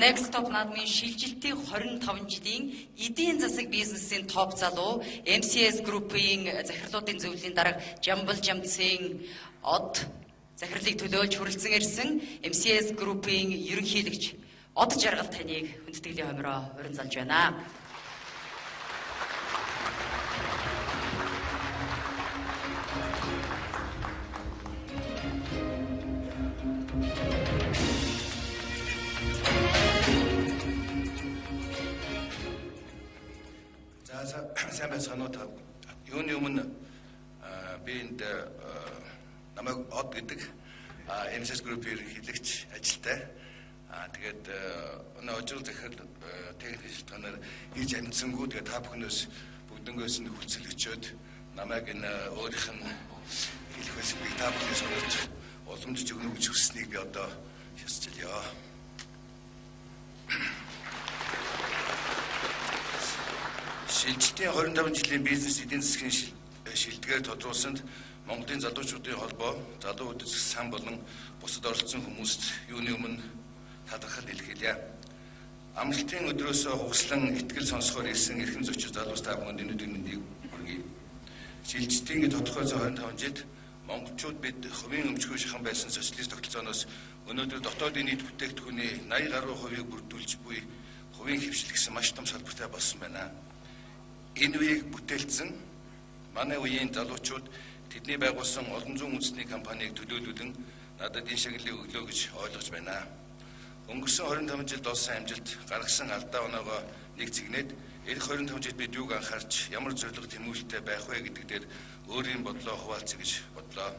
Next Top наадмын шилжилтийн 25 жилийн эдийн засаг бизнесийн топ залуу MCS Group-ийн захирлуудын зөвлөлийн дарга Жамбал Жамцын од захирлыг төлөөлж хүрэлцэн ирсэн MCS Group-ийн ерөнхийлөгч Од Жаргал таныг хүндэтгэлийн хомроо урин залж байна. сайн байцгаана уу та. Юуны өмнө би энд намайг Од гэдэг MCS Group-ийн ерөнхийлөгч ажилтай. Тэгээд өнөө өжил захирал техник шилтгаанаар хийж амжсангүй тэгээд та бүхнээс бүгднгээс нь хүлцэл өчөөд намайг энэ өөрийнх нь хэлэх байсан би та бүхнээс өрөөж уламжиж өгнө гэж хүсснийг би одоо хэлчихлээ. Шилжилтийн 25 жилийн бизнес эдийн засгийн шилдгээр тодруулсанд Монголын залуучуудын холбоо, залуу үдшиг сан болон бусад оролцсон хүмүүст юуны өмнө талархал илэрхийлье. Амралтын өдрөөсөө хугаслан итгэл сонсохоор ирсэн эрхэм зочид залуус та бүхэнд өнөөдрийн мэндийг хүргэе. Шилжилтийн тодорхой 25 жилд монголчууд бид хувийн өмчгүй шахан байсан социалист тогтолцооноос өнөөдөр дотоодын нийт бүтээгдэхүүний 80 гаруй хувийг бүрдүүлж буй хувийн хвшил гэсэн маш том салбартай болсон байна. Энэ үеийг бүтээлсэн манай үеийн залуучууд тэдний байгуулсан олон зуун үндэсний компанийг төлөөлүүлэн надад энэ шагналыг өглөө гэж ойлгож байна. Өнгөрсөн 25 жилд олсон амжилт гаргасан алдаа оноогоо нэг зэгнээд эх 25 жилд бид юуг анхаарч ямар зорилго тэмүүлэлтэй байх вэ гэдэг дээр өөрийн бодлоо хуваалцъя гэж бодлоо.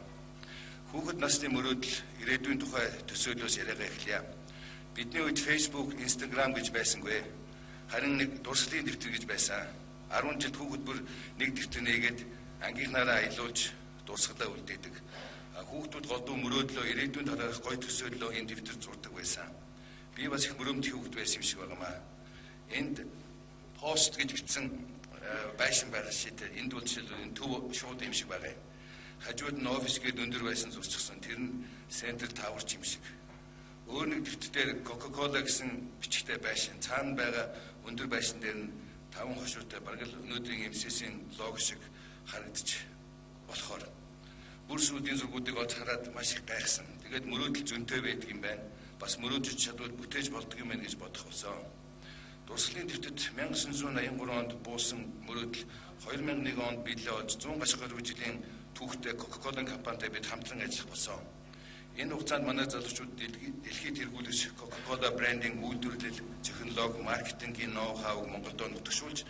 Хүүхэд насны мөрөөдөл ирээдүйн тухай төсөөлөөс яриагаа эхлэе. Бидний үед Facebook, Instagram гэж байсангүй. Харин нэг дурсгалын дэвтэр гэж байсан. 10 жилд хүүхэд бүр нэг дэвтэр нээгээд ангийнхнаараа аялуулж дурсгалаа үлдээдэг. Хүүхдүүд голдуу мөрөөдлөө ирээдүйн талаарх гоё төсөөллөө энэ дэвтэр зурдаг байсан. Би бас их мөрөмт хүүхэд байсан юм шиг байгаамаа. Энд пост гэж бичсэн байшин байгаа шít. Энд бол жишээлбэл төв шууд юм шиг байгаа. Хажууд нь офис гээд өндөр байсан зурчихсан. Тэр нь Central Tower юм шиг. Өөр нэг дэвтэр дээр Coca-Cola гэсэн бичгтэй байшин. Цаана байгаа өндөр байшин дээр нь 5 хошуутай бараг л өнөөдрийн MCS-ийн лого шиг харагдаж болохоор бүр сүүдийн зургуудыг олж хараад маш их гайхсан. Тэгээд мөрөөдөл зөнтэй байдаг юм байна. Бас мөрөөдөж чадвал бүтээж болдог юм байна гэж бодох болсон. Дурсгалын дэвтэд 1983 онд буусан мөрөөдөл 2001 онд биелээ олж 100 гаруй жилийн түүхтэй Coca-Cola компанитай бид хамтран ажиллах болсон. Энэ хугацаанд манай залуучууд дэлхийд тэргүүлж Coca-Cola брендинг үйлдвэрлэл, технологи, маркетингийн ноу-хауг Монголд нутагшуулж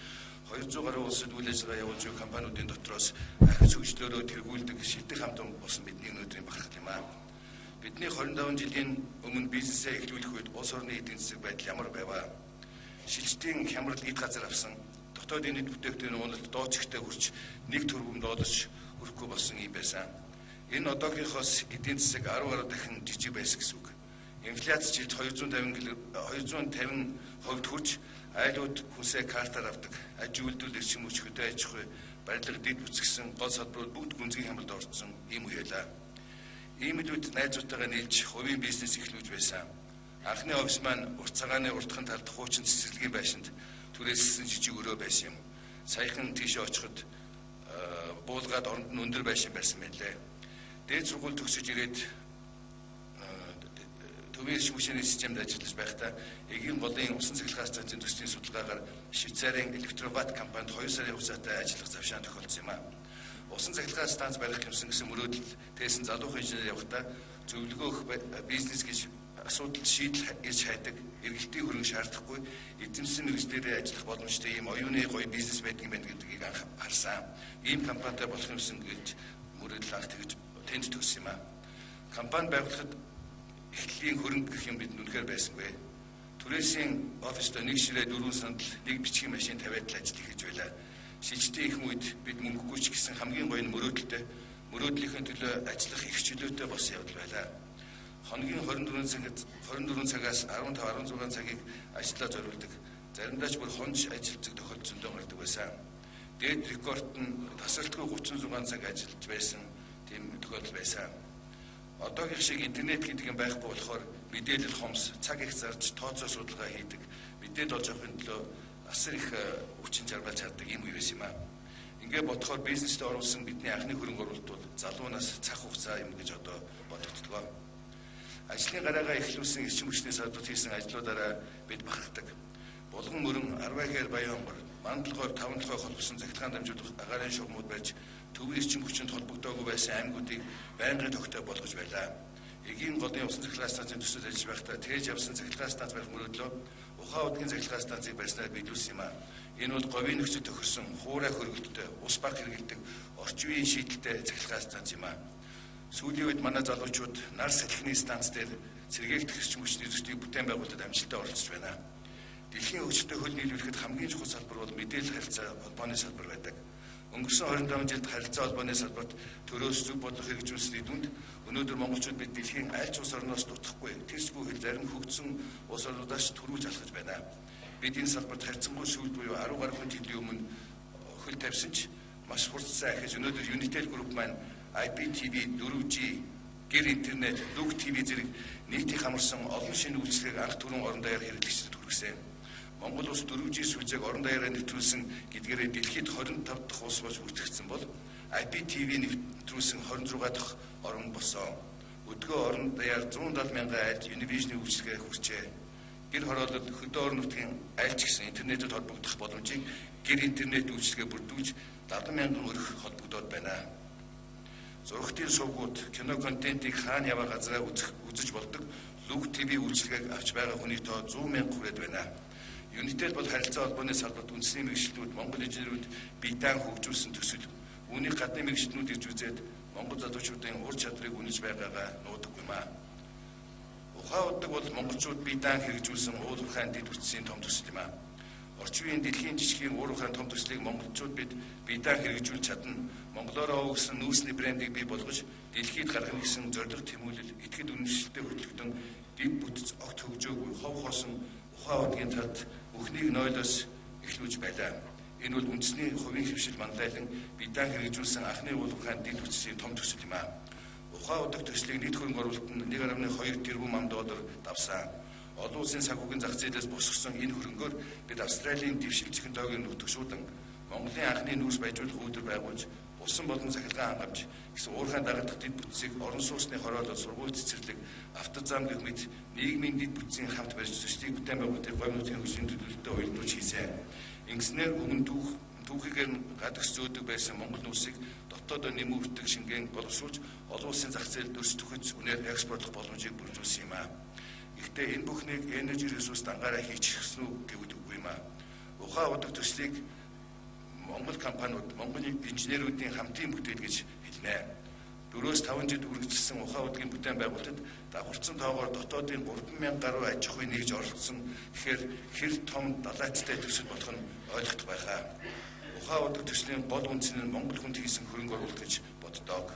200 гаруй улсад үйл ажиллагаа явуулж буй компаниудын дотроос ахиц хөгжлөөрөө тэргүүлдэг шилдэг хамт олон болсон бидний өнөөдрийн бахархал юм аа. Бидний 25 жилийн өмнө бизнесээ эхлүүлэх үед улс орны эдийн засаг байдал ямар байваа? Шилжилтийн хямрал эд газар авсан, дотоодын нийт бүтээгдэхүүний уналт дооцогтой хүрч 1 тэрбум долларч хүрэхгүй болсон юм байсан. Энэ одоогийнхоос эдийн засаг 10 гаруй дахин жижиг байсан гэсэн үг. Инфляц жилд 250% хүрч айлууд хүнсээ картаар авдаг, аж үйлдвэрлэл эрчим хүч хөдөө аж ахуй, барилга дэд бүтцгсэн гол салбарууд бүгд гүнзгий хямралд орсон юм уялаа. Ийм илүүд найзуудтайгаа нийлж хувийн бизнес эхлүүлж байсан. Анхны офис маань урт цагааны уртхан талд хуучин цэцэрлэгийн байшинд түрээссэн жижиг өрөө байсан юм. Саяхан тийшээ очиход буулгаад оронд нь өндөр байшин байсан байлээ. Дээд сургууль төгсөж ирээд төвийн эрчим хүчний системд ажиллаж байхдаа Эгийн голын усан цэглэх станцын төслийн судалгаагаар Швейцарын Электроват компанид 2 сарын хугацаатай ажиллах завшаан тохиолдсон юм а. Усан цэглэх станц барих юмсан гэсэн мөрөөдөл тээсэн залуухан инженер явахдаа зөвлөгөөх бизнес гэж асуудал шийдэл ирж хайдаг, эргэлтийн хөрөнгө шаардахгүй, эзэмсэн мэргэжлэрээ ажиллах боломжтой ийм оюуны гоё бизнес байдаг юм байна гэдгийг анхаарсан. Ийм компанитай болох юмсан гэж мөрөөдөл анх тэгж тэнд төгссөн юм а. Компани байгуулахад эхлэлийн хөрөнгө гэх юм бидэнд үнэхээр байсангүй. Түрээсийн оффисто нэг ширээ 4 сандал нэг бичгийн машин тавиад л ажил хийж байлаа. Шилжилтийн их үед бид мөнгөгүй ч гэсэн хамгийн гоё нь мөрөөдөлтэй, мөрөөдлийнхээ төлөө ажиллах их чөлөөтэй болсон явдал байлаа. Хоногийн 24 цагаас 15-16 цагийг ажиллаа зориулдаг. Заримдаа ч бүр хонж ажилтдаг тохиолдол зөндөө гардаг байсан. Дээд рекорд нь тасралтгүй 36 цаг ажиллаж байсан тийм тохиолдол байсан. Одоогийн шиг интернет гэдэг юм байхгүй болохоор мэдээлэл хомс цаг их зарж тооцоо судалгаа хийдэг, мэдээлэл олж авахын төлөө асар их хүчин чармайлт чаддаг юм уу байсан юм аа. Ингээд бодохоор бизнест оруулсан бидний анхны хөрөнгө оруулалт бол залуунаас цаг хугацаа юм гэж одоо бодогддог. Ажлын гараагаа эхлүүлсэн эрчим хүчний салбарт хийсэн ажлуудаараа бид бахархдаг. Булган мөрөн, Арвайгаар Баянгор, Мандалгойр 5 толгой холбосон захиргаан дамжуулах агаарын шугамуд барьж төвийн эрчим хүчинд холбогдоогүй байсан аймагуудыг байнгын тогтоо болгож байлаа. Эгийн голын усан захиргаан станцын төсөл ажиллаж байхдаа тээж явсан захиргаан станц барих мөрөөдлөө Ухаан удгийн захиргаан станцыг барьснаар биелүүлсэн юм аа. Энэ бол говийн нөхцөл тохирсон хуурай хөргөлтөд ус баг хэрэгэлдэг орчин үеийн шийдэлтэй захиргаан станц юм аа. Сүүлийн үед манай залуучууд нар салхины станц дээр сэргээгдэх эрчим хүчний зөрчилийг бүтээн байгуулалтад амжилттай оролцож байна. Дэлхийн хөгжилтэй хөл нийлүүлэхэд хамгийн чухал салбар бол мэдээлэл харилцаа холбооны салбар байдаг. Өнгөрсөн 25 жилд харилцаа холбооны салбарт төрөөс зөв бодлого хэрэгжүүлсний дүнд өнөөдөр монголчууд бид дэлхийн аль ч улс орноос дутхгүй тэрч бүхэл зарим хөгжсөн улс орнуудаас төрүүлж алхаж байна. Бид энэ салбарт харьцангуй сүүлд буюу 10 гаруй жилийн өмнө хөл тавьсан ч маш хурцсан ахиж өнөөдөр Unitel Group маань IPTV, 4G, гэр интернет, Lug TV зэрэг нийтийг хамарсан олон шинэ үйлчлэгийг анх түрүүн орон даяар хэрэглэгчдэд хүргэсэн. Монгол улс 4G сүлжээг орон даяараа нэвтрүүлсэн гэдгээрээ дэлхийд 25 дахь улс болж бүртгэгдсэн бол IPTV нэвтрүүлсэн 26 дахь орн болсон. Өдгөө орон даяар 170 мянган айлд Univision-ийн үйлчлэгээ хүрчээ. Гэр хороолол хөдөө орон нутгийн айлч гэсэн интернетэд холбогдох боломжийг гэр интернет үйлчлэгээ бүрдүүлж 70 мянган өрх холбогдоод байна. Зургтын сувгууд кино контентыг хаана яваа газараа үзэж болдог Lug TV үйлчлэгийг авч байгаа хүний тоо 100 мянга хүрээд байна. Unitel бол харилцаа холбооны салбарт үндэсний мэргэжлүүд Монгол инженерүүд бие даан хөгжүүлсэн төсөл. Үүнийг гадны мэргэжлүүд ирж үзээд Монгол залуучуудын ур чадварыг үнэлж байгаагаа нуудаг юм аа. Ухаан удаг бол монголчууд бие даан хэрэгжүүлсэн уул уурхайн дэд бүтцийн том төсөл юм аа. Орчин үеийн дэлхийн жижигхэн уул уурхайн том төслийг монголчууд бид бие даан хэрэгжүүлж чадна. Монголоор өгсөн нүүрсний брендийг бий болгож дэлхийд гаргах гэсэн зорилго тэмүүлэл итгэд үнэмшилтэй хөтлөгдөн дэд бүтц огт хөгжөөгүй хов хоосон ухаан удгийн талд өхнийг нойлоос эхлүүлж байлаа. Энэ бол үндэсний хувийн хөвшил мандайлан бие даан хэрэгжүүлсэн анхны уул уурхайн дэд бүтцийн том төсөл юм аа. Ухаан удаг төслийг нийт хөрөнгө оруулалт нь 1.2 тэрбум $, давсан. Олон улсын санхүүгийн зах зээлээс босгосон энэ хөрөнгөөр бид Австралийн дэвшил технологийн нутагшуудан Монголын анхны нүүрс баяжуулах үйлдвэр байгуулж улсын болон захиргаан хангамж гэсэн уурхайн дагалдах дэд бүтцийг орон сууцны хороолол сургууль цэцэрлэг автозам гэх мэт нийгмийн дэд бүтцийн хамт барьж төслийг бүтээн байгуулалтын говь нутгийн хөгжлийн төлөвлөлтөд уялдуулж хийсэн. Ингэснээр өмнө түүхийгээр гадагш зөөдөг байсан Монгол нүүрсийг дотоодоо нэмэгдэх шингээн боловсруулж олон улсын зах зээлд өрс төхөц үнээр экспортлох боломжийг бүрдүүлсэн юм аа. Гэхдээ энэ бүхнийг Energy Resource дангаараа хийчихсэн үү гэвэл үгүй юм аа. Ухаан удаг төслийг Монгол компаниуд, Монгол инженерүүдийн хамтын бүтээл гэж хэлнэ. 4-5 жил үргэлжилсэн ухаан удгийн бүтээн байгуулалтад давхарцсан тоогоор дотоодын 3,000 гаруй аж ахуйн нэгж оролцсон. Тэгэхээр хэр том далайцтай төсөл болох нь ойлгох байхаа. Ухаан удаг төслийн гол үндэс нь Монгол хүнд хийсэн хөрөнгө оруулалт гэж боддог.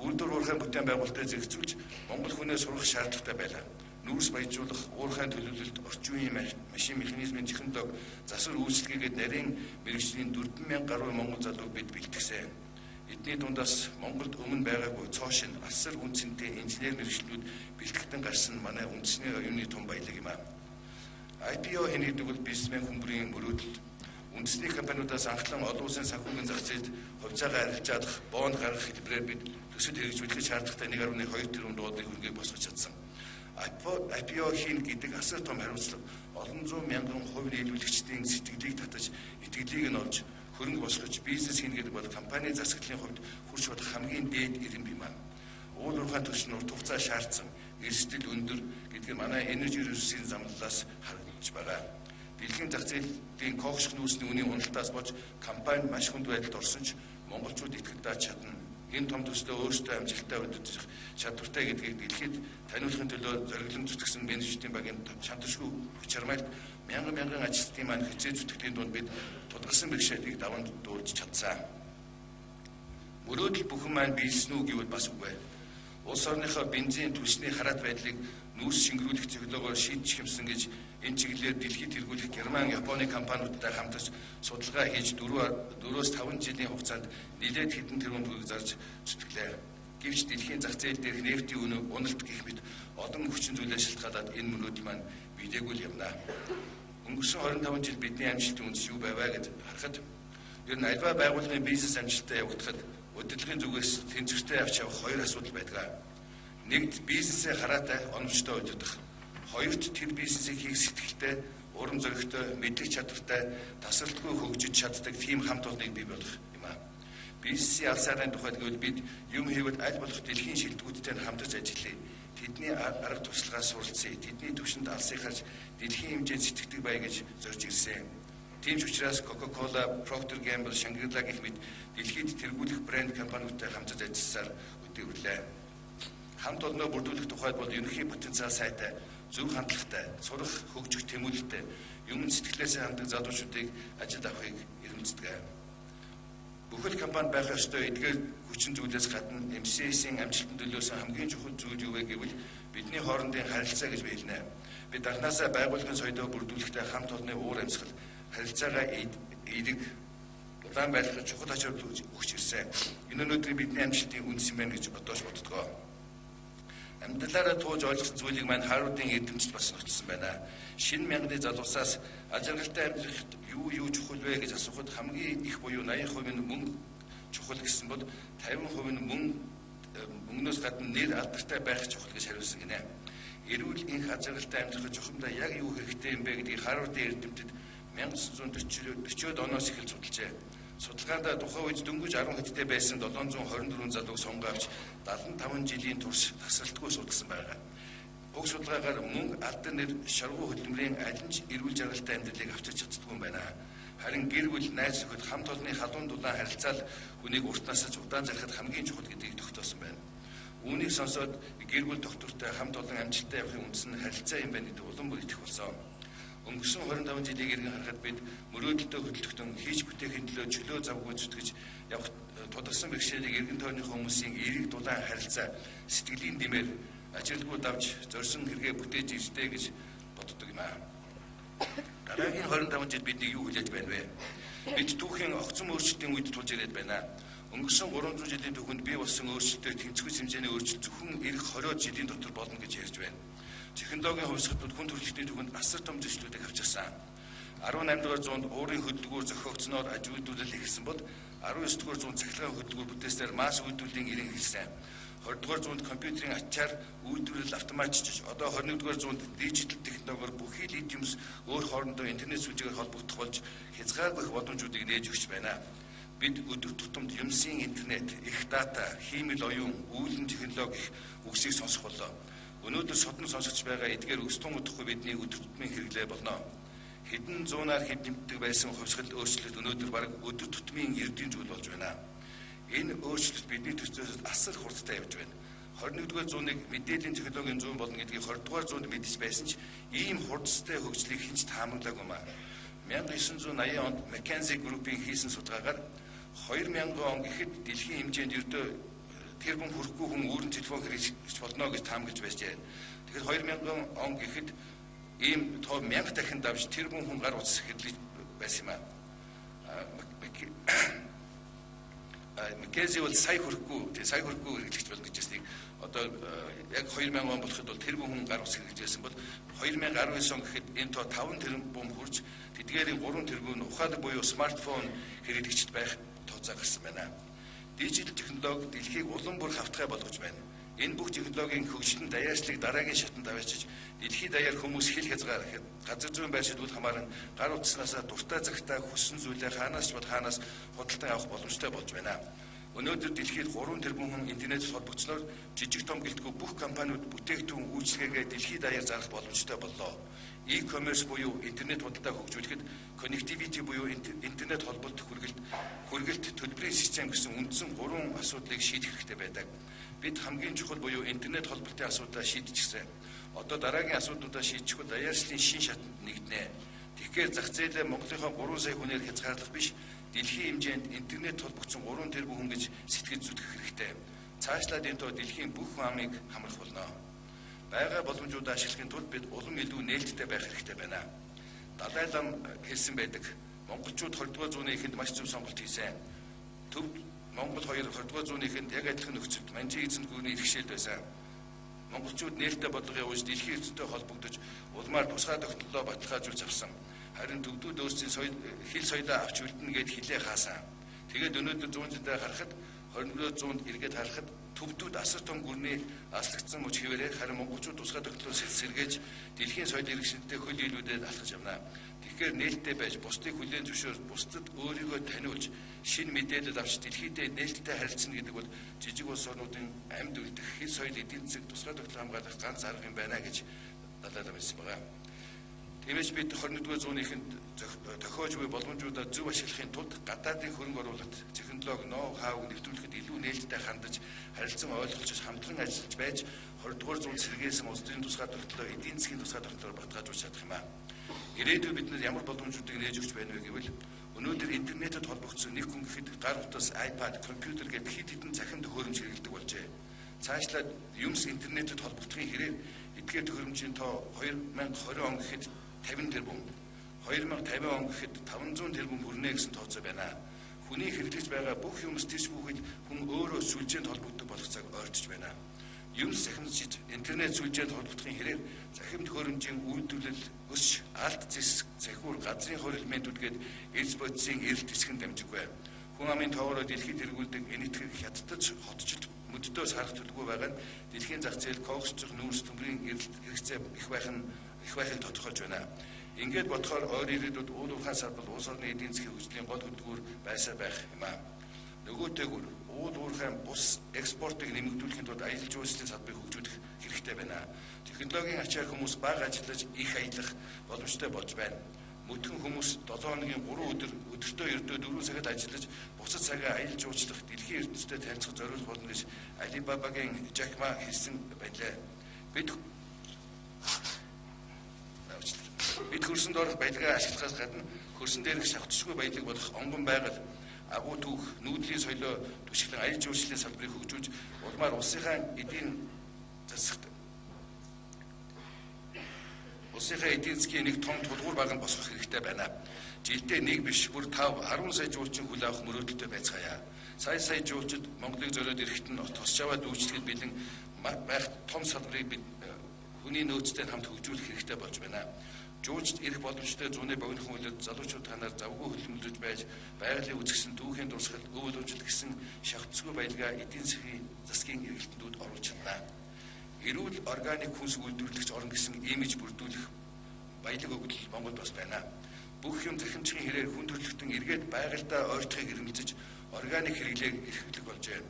Үйлдвэр уурхайн бүтээн байгуулалтыг зэрэгцүүлж Монгол хүнээ сургах шаардлагатай байлаа. Нүүрс баяжуулах, уурхайн төлөвлөлт, орчин үеийн машин механизмын технологи, засвар үйлчлэгээгээд нарийн мэргэжлийн 4,000 гаруй монгол залуу бид бэлтгэсэн. Эдний дундаас Монголд өмнө байгаагүй цоошин асар үнцэнтэй инженер мэргэжлүүд бэлтгэгдэн гарсан манай үндэсний оюуны том баялаг юм аа. IPO хийнэ гэдэг бол бизнесмен хүмүүрийн мөрөөдөл. Үндэсний компаниудаас анхлан олон улсын санхүүгийн зах зээлд хувьцаагаа арилжаадах, бонд гаргах хэлбэрээр бид төсөл хэрэгжүүлэх шаардлагатай 1.2 тэрбум долларын хөрөнгийг босгож чадсан. IPO хийн гэдэг асар том хариуцлага олон зуун мянган хувь нийлүүлэгчдийн сэтгэлийг татаж, итгэлийг нь олж, хөрөнгө босгож бизнес хийнэ гэдэг бол компани засаглалын хувьд хүрч болох хамгийн дээд ирэм юм аа. Уул уурхайн төсөл нь урт хугацаа шаардсан, эрсдэл өндөр гэдгийг манай Energy Resource-ийн замналаас харагдаж байгаа. Дэлхийн зах зээлийн коогших нүүрсний үнийн уналтаас болж компани маш хүнд байдалд орсон ч монголчууд итгэж дааж чадна. Энэ том төслөө өөрсдөө амжилттай удирдах чадвартай гэдгийг дэлхийд таниулахын төлөө зориглон зүтгэсэн менежментийн багийн шантаршгүй чармайлт мянган ажилтнуудын маань хичээл зүтгэлийн дунд бид тулгарсан бэрхшээлийг даван дуулж чадсан. Мөрөөдөл бүхэн маань биелсэн үү гэвэл бас үгүй. Улс орныхоо бензин түлшний хараат байдлыг нүүрс шингэрүүлэх технологиор шийдэж хэмсэн гэж энэ чиглэлээр дэлхийд тэргүүлэх Герман, Японы компаниудтай хамтарч судалгаа хийж 4-5 жилийн хугацаанд нэлээд хэдэн тэрбум төгрөг зарж зүтгэлээ. Гэвч дэлхийн зах зээл дээрх нефтийн уналт гэх мэт олон хүчин зүйлээс шалтгаалаад энэ мөнүүд маань бидээгүй л явна. Өнгөрсөн 25 жил бидний амжилтын үндэс юу байваа гэж харахад ер нь альва байгууллагын бизнес амжилттай явагдахад удирдлагын зүгээс тэнцвэртэй авч явах хоёр асуудал байдаг. Нэгд бизнесээ хараатай оновчтой удирдах. Хоёрт тэр бизнесийг хийх сэтгэлтэй, урам зоригтой, мэдлэг чадвартай, тасралтгүй хөгжиж чаддаг тийм хамт олныг бий болгох юм аа. Бизнесийн алсаарын тухайд гэвэл бид юм хийвэл аль болох дэлхийн шилдэгүүдтэй хамтарч ажиллая. Тэдний арга туршлагаас суралцъя. Тэдний түвшинд алсыг харж дэлхийн хэмжээнд сэтгэдэг бай гэж зорж ирсэн. Тийм ч учраас Coca-Cola, Procter & Gamble, Shangri-La гэх мэт дэлхийд тэргүүлэх брэнд компаниудтай хамтарч ажилласаар өдөрвөлээ. Хамт олноо бүрдүүлэх тухайд бол ерөнхий потенциал сайтай, зөв хандлагатай, сурах, хөгжих тэмүүлэлтэй, юм сэтгэлээсээ хандаг залуучуудыг ажилд авахыг эрмэлздэг. Бүхэл компани байх ёстой эдгээр хүчин зүйлээс гадна MCS-ийн амжилтанд төлөөсөн хамгийн чухал зүйл юу вэ гэвэл бидний хоорондын харилцаа гэж хэлнэ. Бид анхнаасаа байгууллагын соёлоо бүрдүүлэхдээ хамт олонны уур амьсгал, харилцаагаа эерэг удаан байлгах чухал ач холбогдол өгч ирсэн. Энэ өнөөдрийн бидний амжилтын үндэс юм байна гэж бодож боддгоо. Амьдралаараа тууж ойлгосон зүйлийг маань Харвардын эрдэмтэд бас нотсон байна. Шинэ мянганы залуусаас ажиргалтай амьдрахад юу чухал вэ гэж асуухад хамгийн их буюу 80% нь мөнгө чухал гэсэн бол 50% нь мөнгнөөс гадна нэр алдартай байх чухал гэж хариулсан гинэ. Эрүүл энх ажиргалтай амьдрахад чухамдаа яг юу хэрэгтэй юм бэ гэдгийг Харвардын эрдэмтэд 1940-од оноос эхэлж судалжээ. Судалгаанд тухайн үед дөнгөж 10 хэдтэй байсан 724 залууг сонгоо авч 75 жилийн турш тасралтгүй судалсан байгаа. Уг судалгаагаар мөнгө алдар нэр шаргуу хөдөлмөрийн аль нь эрүүл жаргалтай амьдралыг авчирч чаддгүй юм байна. Харин гэр бүл, найз нөхөд хамт олонны халуун дулаан харилцаал хүнийг урт насаж удаан зарахад хамгийн чухал гэдгийг тогтоосон байна. Үүнийг сонсоод гэр бүл доктортой хамт олон амжилттай явахын үндэс нь харилцаа юм байна гэдэг улам бүр итгэх болсон. Өнгөрсөн 25 жилийг эргэн харахад бид мөрөөдөлтөд хөдөлгөтөн хийж бүтээхийн төлөө чөлөө завгүй зүтгэж явах тодорсон бэрхшээлийг эргэн тойрны хүмүүсийн эерэг дулаан харилцаа сэтгэлийн дэмээр ажилтгуу давж зорьсон хэрэгэ бүтээж иржтэй гэж боддог юм аа. Дараагийн 25 жил биднийг юу хүлээж байна вэ? Бид түүхийн огцом өөрчлөлтийн үед тулж ирээд байна. Өнгөрсөн 300 жилийн түүхэнд бий болсон өөрчлөлтөд тэнцвэрс хэмжээний өөрчлөлт зөвхөн эх 20 жилийн дотор болно гэж ярьж байна. Технологийн хувьсгалууд хүн төрөлхтний түүхэнд асар том зөрчлүүдийг авчирсан. 18 дугаар зуунд уурын хөдөлгүүр зохиогдсноор аж үйлдвэрлэл ихсэн бол 19 дугаар зуунд цахилгаан хөдөлгүүр бүтээснээр масс үйлдвэрлэлийн иргэн эхэлсэн. 20 дугаар зуунд компьютерийн ачаар үйлдвэрлэл автоматжиж, одоо 21 дугаар зуунд дижитал технологиор бүхий л юмс өөр хоорондоо интернет сүлжээгээр холбогдох болж хязгааргүй боломжуудыг нээж өгч байна. Бид өдөр тутамд юмсын интернет, их дата, хиймэл оюун, үүлэн технологи их үгсийг сонсох боллоо. Өнөөдөр содон сонсогч байгаа эдгээр өстөн удахгүй бидний өдөр тутмын хэрэглээ болно. Хэдэн зуунаар хэмжигддэг байсан хувьсгал өөрчлөлт өнөөдөр бараг өдөр тутмын эрдийн зүйл болж байна. Энэ өөрчлөлт бидний төсөөс асар хурдтай явж байна. 21-р зууныг мэдээллийн технологийн зуун болно гэдгийг 20-р зуунд мэдэж байсан ч ийм хурдтай хөгжлийг хинч таамаглаагүй маа. 1980 онд McKinsey Group-ийн хийсэн судалгаагаар 2000 он гэхэд дэлхийн хэмжээнд ердөө тэр хүн хүрэхгүй хүн өөрийн телефон хэрэглэж болно гэж таамаглаж байжээ. Тэгэхээр 2000 он гэхэд ийм тоо 1000 дахин давж тэр хүн гар утас хэрэглэж байсан юм аа. McKinsey бол сая хүрэхгүй хэрэглэж болно гэж хэлснийг одоо яг 2000 он болоход бол тэр хүн гар утас хэрэглэжсэн бол 2019 он гэхэд энэ тоо 5 тэрбум хүрч тэдгээрийн 3 тэрбум ухаалаг буюу смартфон хэрэглэгчд байх тооцоо гарсан байна. Дижитал технологи дэлхийг улам бүр хавтгай болгож байна. Энэ бүх технологийн хөгжлөн даяарчлыг дараагийн шатанд аваачиж дэлхийд даяар хүмүүс хил хязгаар газар зүйн байршил үл хамааран гар утаснасаа дуртай цагтаа хүссэн зүйлээ хаанаас ч хаанаас худалдан авах боломжтой болж байна. Өнөөдөр дэлхийд 3 тэрбум хүн интернетд холбогдсноор жижиг том гэлтгүй бүх компаниуд бүтээгдэхүүн үйлчилгээгээ дэлхийд даяар зарах боломжтой боллоо. E-commerce буюу интернет худалдаа хөгжүүлэхэд connectivity буюу интернет холболт хүргэлт төлбөрийн систем гэсэн үндсэн 3 асуудлыг шийдэх хэрэгтэй байдаг. Бид хамгийн чухал буюу интернет холболтын асуудлаа шийдчихсэн. Одоо дараагийн асуудлуудаа шийдчих бол даяарчлалын шин шатанд нэгднэ. Тэгэхээр зах зээлээ Монголынхоо 3 сая хүнээр хязгаарлах биш, дэлхийн хэмжээнд интернет холбогдсон 3 тэрбум хүн гэж сэтгэж зүтгэх хэрэгтэй. Цаашлаад энэ тоо дэлхийн бүх хүн амыг хамрах болно. Байгаль боломжуудаа ашиглахын тулд бид улам илүү нээлттэй байх хэрэгтэй байна. Далай лам хэлсэн байдаг. Монголчууд 20 дугаар зууны эхэнд маш зөв сонголт хийсэн. Төв Монгол 20-р зууныхэнд яг адилхан нөхцөлд манжийн эзэнт гүрний иргэшээлд байсан. Монголчууд нээлттэй бодлого явуулж дэлхийн ертөнцтэй холбогдож улмаар тусгай тогтнолоо баталгаажуулж авсан. Харин төвдүүд өөрсдийн хил соёлоо авч үлдэнэ гэд хилээ хаасан. Тэгээд өнөөдөр 100 жилдээ харахад 21-р зуунд эргээд харахад төвдүүд асар том гүрний аслагдсан мөч хэвээрээ харин монголчууд тусгай тогтнолоо сэргээж дэлхийн соёл иргэшилттэй хөл нийлүүдэд алхаж явна. Тэгэхээр нээлттэй байж бусдыг хүлээн зөвшөөрж бусдад өөрийгөө таниулж шинэ мэдээлэл авч дэлхийдээ нээлттэй харилцана гэдэг бол жижиг улс орнуудын амьд үлдэх хэл соёл эдийн засаг тусгай тогтнол хамгаалах ганц арга юм байна гэж далайлан хэлсэн байгаа. Тиймээс бид 21-р зууныхэнд тохиож буй боломжуудаа зөв ашиглахын тулд гадаадын хөрөнгө оруулалт, технологи, ноу-хауг нэвтрүүлэхэд илүү нээлттэй хандаж, харилцан ойлголцож хамтран ажиллаж байж 20-р зуунд сэргээсэн улсын тусгай тогтнолоо эдийн засгийн тусгай тогтнолоор баталгаажуулж чадах юм аа. Ирээдүйд бид ямар боломжуудыг нээж өгч байна вэ гэвэл өнөөдөр интернетэд холбогдсон нэг хүн гэхэд гар утас, iPad, компьютер гэдэг хэд хэдэн захин төхөөрөмж хэрэглэдэг болжээ. Цаашлаад юмс интернетэд холбогдохын хэрээр эдгээр төхөөрөмжийн тоо 2020 он гэхэд 50 тэрбум, 2050 он гэхэд 500 тэрбум хүрнэ гэсэн тооцоо байна. Хүний хэрэглэж байгаа бүх юмс тийш бүхэл хүн өөрөө сүлжээнд холбогддог болох цаг ойртож байна. Юмс захимжиж интернет сүлжээнд холбогдохын хэрээр захим төхөөрөмжийн үйлдвэрлэл өсч алт зэс захиур газрын хууль элементүүдгээд эрс бодисын эрэлт хэсгэн дамжиггүй. Хүн амын тоогоор дэлхийд тэргүүлдэг энэтхэг хятадч хотчд мөддөөс харах төлөвгүй байгаа нь дэлхийн зах зээл кооксчих нүүрс төмрийн хэрэгцээ их байхыг тодорхойлж байна. Ингээд бодохоор ойр ирээдүйд уул уурхай салбар улс орны эдийн засгийн хөгжлийн гол хөдөлгүүр байсаар байх юм аа. Нөгөөтэйгүр уул уурхай бус экспортыг нэмэгдүүлэхийн тулд аялал жуулчлалын салбарыг хөгжүүлэх хэрэгтэй байна. Технологийн ачаар хүмүүс бага ажиллаж их аялах боломжтой болж байна. Мөдгөн хүмүүс 7 хоногийн 3 өдөр өдөртөө ердөө 4 цагт ажиллаж бусад цагаа аялал жуулчлах дэлхийн ертөнцтэй танилцах зориулт болно гэж Алибабагийн Жак Ма хэлсэн байлаа. Бид хөрсөнд орох баялгаа ашиглахаас гадна хөрсөн дээрх шавхцшгүй баялаг болох онгон байгаль, агуу түүх, нүүдлийн соёлоо түшиглэн аялал жуулчлалын салбарыг хөгжүүлж улмаар улсынхаа эдийн засгийн нэг том тулгуур баг нь босгох хэрэгтэй байна. Жилдээ нэг биш бүр 5-10 сая жуулчин хүлээн авах мөрөөдөлтэй байцгаая. Сая жуулчид Монголыг зориод ирэхэд нь тосч аваад үйлчлэхэд бэлэн байх том салбарыг бид хүний нөөцтэй хамт хөгжүүлэх хэрэгтэй болж байна. Жуулчд ирэх боломжтой зуны богинохон үйлд залуучууд танаар завгүй хөлмөлж байж байгалийн үзэсгэлэн дүүхийн дурсгал өвөл өвжил гэсэн шавхцгүй баялгаа эдийн засгийн эргэлтэндүүд оруулж чадна. Эрүүл органик хүнс үйлдвэрлэгч орн гэсэн имиж бүрдүүлэх баялаг өгдөл Монголд бас байна. Бүх юм захимжийн хэрээр хүн төрөлхтөн эргээд байгальдаа ойртохыг эрмэлзэж органик хэрэглээг эрхлэх болжээ.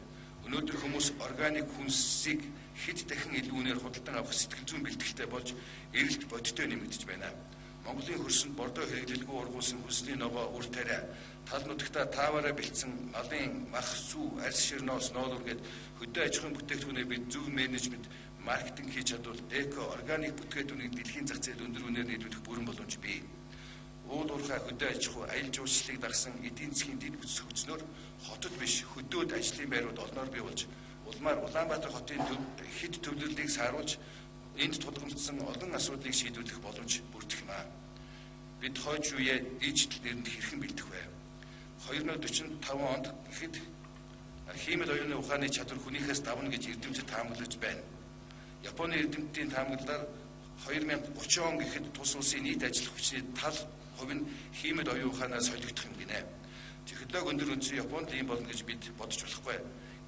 Өнөөдөр хүмүүс органик хүнсийг хэд дахин илүүнээр худалдан авах сэтгэл зүйн бэлтгэлтэй болж эрэлт бодиттой нэмэгдэж байна. Монголын хөрсөнд бордоо хэрэглэлгүй ургуулсан хүнсний ногоо үр тариа тал нутагта тааваараа бэлдсэн малын мах сүү арьс ширноос ноолур гээд хөдөө аж ахуйн бүтээгдэхүүнээ бид зөв менежмент маркетинг хийж чадвал эко органик бүтээгдэхүүнийг дэлхийн зах зээл өндөр үнээр нийлүүлэх бүрэн боломж бий. Уул уурхай хөдөө аж ахуй аялал жуулчлалыг дагсан эдийн засгийн дэд хөдөлгөөнөөр хотод биш хөдөөд ажлын байрууд олноор бий болж улмаар Улаанбаатар хотын хэд төвлөрлийг сааруулж энд тулгамдсан олон асуудлыг шийдвэрлэх боломж бүрдэх юм аа. Бид хойч үеэ дижитал нэрэнд хэрхэн бэлдэх вэ? 2045 онд гэхэд хиймэл оюуны ухааны чадвар хүнийхээс давна гэж эрдэмтэд таамаглаж байна. Японы эрдэмтдийн таамаглалаар 2030 он гэхэд тус улсын нийт ажиллах хүчний 70% нь хиймэл оюун ухаанаар солигдох юм гинэ. Технологи өндөр үндэс Японд ийм болно гэж бид бодож болохгүй.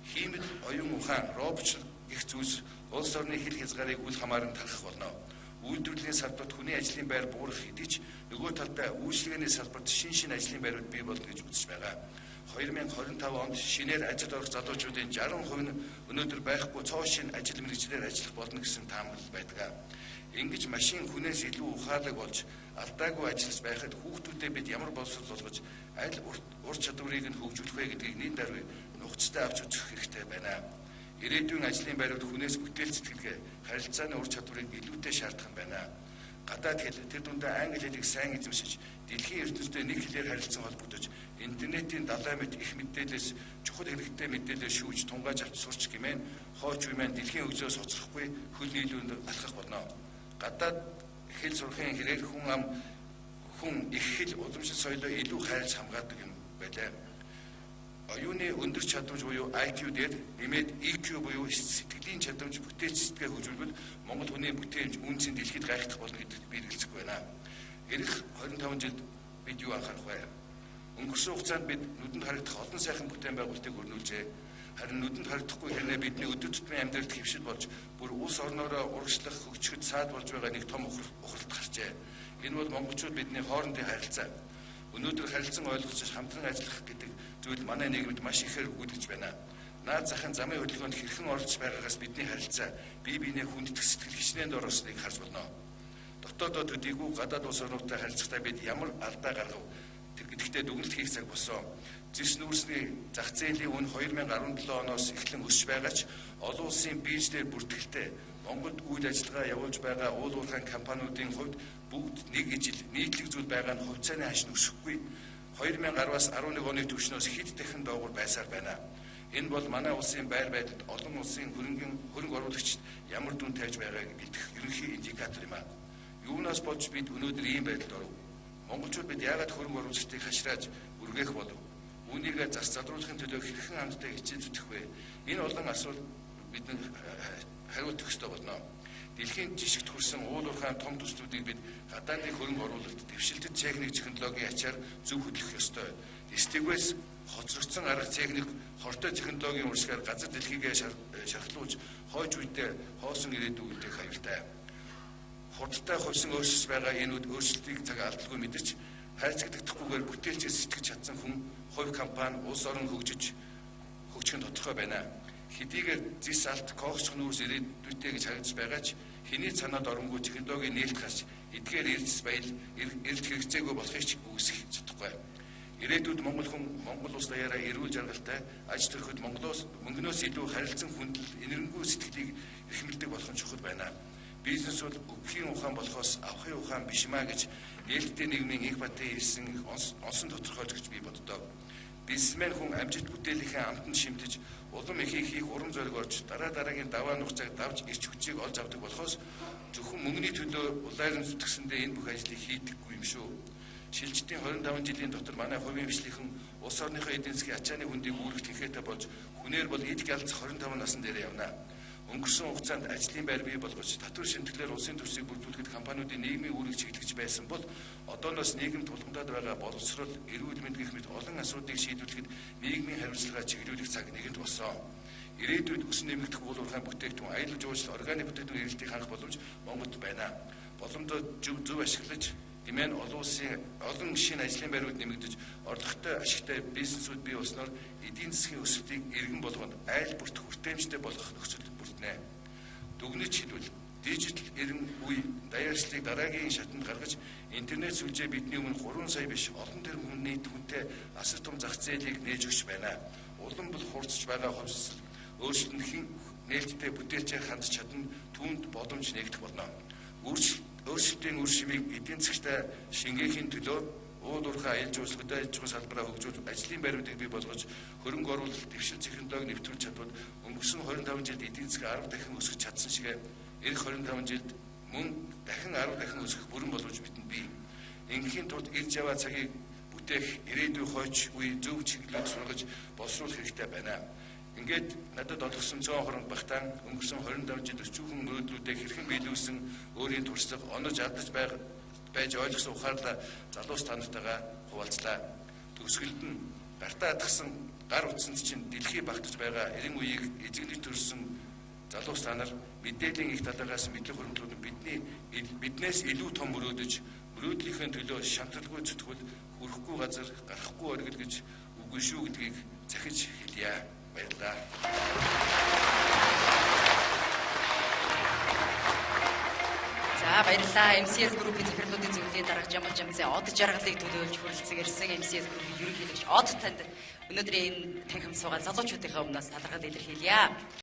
Хиймэл оюун ухаан, роботч гэх зүйлс улс орны хил хязгаарыг үл хамааран тархах болно. Үйлдвэрлэлийн салбарт хүний ажлын байр буурах хэдий ч нөгөө талдаа үйлчлэгээний салбарт шин ажлын байрууд бий болно гэж үзэж байгаа. 2025 онд шинээр ажилд орох залуучуудын 60% нь өнөөдөр байхгүй цоо шин ажил мэргэжлэр ажиллах болно гэсэн таамаглал байдаг. Ингэж машин хүнээс илүү ухаалаг болж алдаагүй ажиллаж байхад хүүхдүүдэд бид ямар боловсрол олгож аль ур чадварыг нь хөгжүүлэх вэ гэдгийг нийт даруй нухацтай авч үзэх хэрэгтэй байна. Ирээдүйн ажлын байрууд хүнээс бүтээл сэтгэлгээ, харилцааны ур чадварыг илүүтэй шаардах юм байна. Гадаад хэл тэр дундаа англи хэлийг сайн эзэмшиж, дэлхийн ертөнцийн нэг хэлээр харилцан холбогдож, интернетийн далай мэт их мэдээлэлээс чухал хэрэгтэй мэдээлэл шүүж тунгааж авч сурч гэмээн хойч үмэн дэлхийн хөгжөөс хоцрохгүй хөл нийлүүнд алхах болно. Гадаад хэл сурахын хэрээр хүн их хэл уламжлал соёлоо илүү хайрлаж хамгаадаг юм байлаа. Оюуны өндөр чадамж буюу IQ дээр нэмээд EQ буюу сэтгэлийн чадамж бүтээч сэтгэл хөгжүүлбэл Монгол хүний бүтээмж үнцэн дэлхийд гайхах болно гэдэгт би эргэлзэх байна. Ирэх 25 жилд бид юу анхаарах вэ? Өнгөрсөн хугацаанд бид нүдэнд харагдах олон сайхан бүтээн байгуулалтыг өрнүүлжээ. Харин нүдэнд харагдахгүй хэрнээ бидний өдөр тутмын амьдралд хэвшил болж бүр улс орноороо урагшлах, хөгжихэд саад болж байгаа нэг том ухралт гарчээ. Энэ бол монголчууд бидний хоорондын харилцаа. Өнөөдөр харилцан ойлгож хамтран ажиллах гэдэг зүйл манай нийгэмд маш ихээр өгүүлж байна. Наад захын замын хөдөлгөөнд хэрхэн оролцож байгаагаас бидний харилцаа бие биенээ хүндэтэх сэтгэл хичнээн доросныг харж болно. Дотоодоо төдийгүй гадаад улс орнуудтай харилцахдаа бид ямар алдаа гаргав гэдэгтээ дүгнэлт хийх цаг болсон. Зис нүүрсний зах зээлийн үн 2017 оноос эхлэн өсөж байгаа ч олон улсын биржээр бүртгэлтэй Монголд үйл ажиллагаа явуулж байгаа уул уурхайн компаниудын хувьд бүгд нэг ижил нийтлэг зүйл байгаа нь хувьцааны хашин өсөхгүй 2010-аас 11 оны түвшнөөс хэд дахин доогуур байсаар байна. Энэ бол манай улсын байр байдалд олон улсын хөрөнгө оруулагчид ямар дүн тавьж байгааг мэдэх ерөнхий индикатор юм а. Юунаас болж бид өнөөдөр ийм байдалд оров? Монголчууд бид яагаад хөрөнгө оруулагчдыг хашрааж үргээх болов? Үүнийг зас залруулахын төлөө хэрхэн хамтдаа хичээл зүтгэх вэ? Энэ олон асуулт бидний хариулт өгөх ёстой болно. Дэлхийн жишгт хүрсэн уул уурхайн том төслүүдийг бид гадаадын хөрөнгө оруулалт, дэвшилтэд техник технологийн ачаар зөв хөтлөх ёстой. Стегвэс хоцрогдсон арга техник, хортой технологийн уршгаар газар дэлхийгээ шархлуулж хойж үедээ хоосон ирээдүйн үлдээх аюултай. Хурдтай хувьсан өөрчлөж байгаа энэ өөрчлөлтийг цаг алдалгүй мэдэрч хайрцагтдаггүйгээр бүтээлчээр сэтгэж чадсан хүн, хувь компани, улс орон хөгжих нь тодорхой байна. Хэдийгээр зис алт коогч нүүрс ирээдүйтэй гэж харагдаж байгаа ч хэний санаад оронгүй технологийн нээлт гарч эдгээр эрдэс баял эрэлт хэрэгцээгүй болохыг ч үүсэх чадахгүй. Ирээдүйд Монгол хүн Монгол улс даяараа эрүүл жаргалтай аж төрөхөд мөнгнөөс илүү харилцан хүндэл энэрэнгүй сэтгэлийг эрхэмлдэг болох нь чухал байна. Бизнес бол өвхийн ухаан болохоос авахын ухаан биш маа гэж нээлттэй нийгмийн их батын хэлсэн онсон тодорхойлж гэж би боддог. Бизнесмен хүн амжилт бүтээлийнхээ амтанд шимтэж улам ихийг хийх урам зориг орж дараагийн даваа нухцааг давж ирч хүчийг олж авдаг болохоос зөвхөн мөнгөний төлөө улайран зүтгэсэндээ энэ бүх ажлыг хийдэггүй юм шүү. Шилжилтийн 25 жилийн дотор манай хувийн хвшлийнхэн улс орныхоо эдийн засгийн ачааны хүндийг үүрэгт хийхээтэй болж хүнээр бол эд гялцах 25 насны дээр явна. Өнгөрсөн хугацаанд ажлын байр бий болгож татвар шимтгэлээр улсын төсвийг бүрдүүлэхэд компаниудын нийгмийн үүрэг чиглэж байсан бол одооноос нийгэм тулгамдаад байгаа боловсрол, эрүүл мэнд гэх мэт олон асуудлыг шийдвэрлэхэд нийгмийн хариуцлага чиглүүлэх цаг нэгэнт болсон. Ирээдүйд өсөн нэмэгдэх уул уурхайн бүтээгдэхүүн, аялал жуулчлал, органик бүтээгдэхүүн эрэлтийг хангах боломж Монголд байна. Боломжоо зөв ашиглаж Дэмэн олон шинэ ажлын байрууд нэмэгдэж орлоготой ашигтай бизнесүүд бий болсноор эдийн засгийн өсөлтийг иргэн болгонд айл бүрт хүртээмжтэй болгох нөхцөл бүрдэнэ. Дүгнэж хэлбэл дижитал эрен үе даяарчлалыг дараагийн шатанд гаргаж интернет сүлжээ бидний өмнө 3 сая биш олон тэрбум нийт хүнтэй асар том зах зээлийг нээж өгч байна. Улам бол хурцж байгаа хувьсэл өөрчлөлтийн нээлттэй бүтээлчээр хандж чадна түүнд боломж нээгдэх болно. Өөрчлөлтийн үр шимийг эдийн засгт шингээхийн төлөө уул уурхай аялал жуулчлал аж ахуйн салбараа хөгжүүл ажлын байруудыг бий болгож хөрөнгө оруулалт дэвшил технологи нэвтрүүлж чадвал өнгөрсөн 25 жилд эдийн засаг 10 дахин өсөх чадсан шиг эх 25 жилд мөн дахин 10 дахин өсөх бүрэн боловч бидэнд бий. Ингийн тулд ирж яваа цагийг бүтээх ирээдүйн хойч үе зөв чиглэлд сургаж боловсруулах хэрэгтэй байна. Ингээд надад олгосон 100 хорон багтаан өнгөрсөн 25 жил өчүүхэн мөрөөдлүүдээ хэрхэн биелүүлсэн өөрийн туршлага онож алдаж байж ойлгосон ухаарлаа залуус та нартайгаа хуваалцлаа. Төгсгөлд нь гартаа атгсан гар утсанд чинь дэлхий багтаж байгаа эрен үеийг эзэглэж төрсөн залуус та нар мэдээллийн их талаагаас мэдлэг хөрөнгөлүүд биднээс илүү том мөрөөдлийнхээ төлөө шамталгүй зүтгвэл хүрэхгүй газар гарахгүй оргил гэж үгүй шүү гэдгийг захиж хэлье. Баярлалаа. За баярлалаа. MCS Group-ийн захирлуудын зөвлөлийн дарга Жамбал Жамцын од жаргалыг төлөөлж хүрэлцэн ирсэн MCS Group-ийн ерөнхийлөгч од танд өнөөдрийн энэ танхим суугаад залуучуудынхаа өмнөөс талархал илэрхийлье.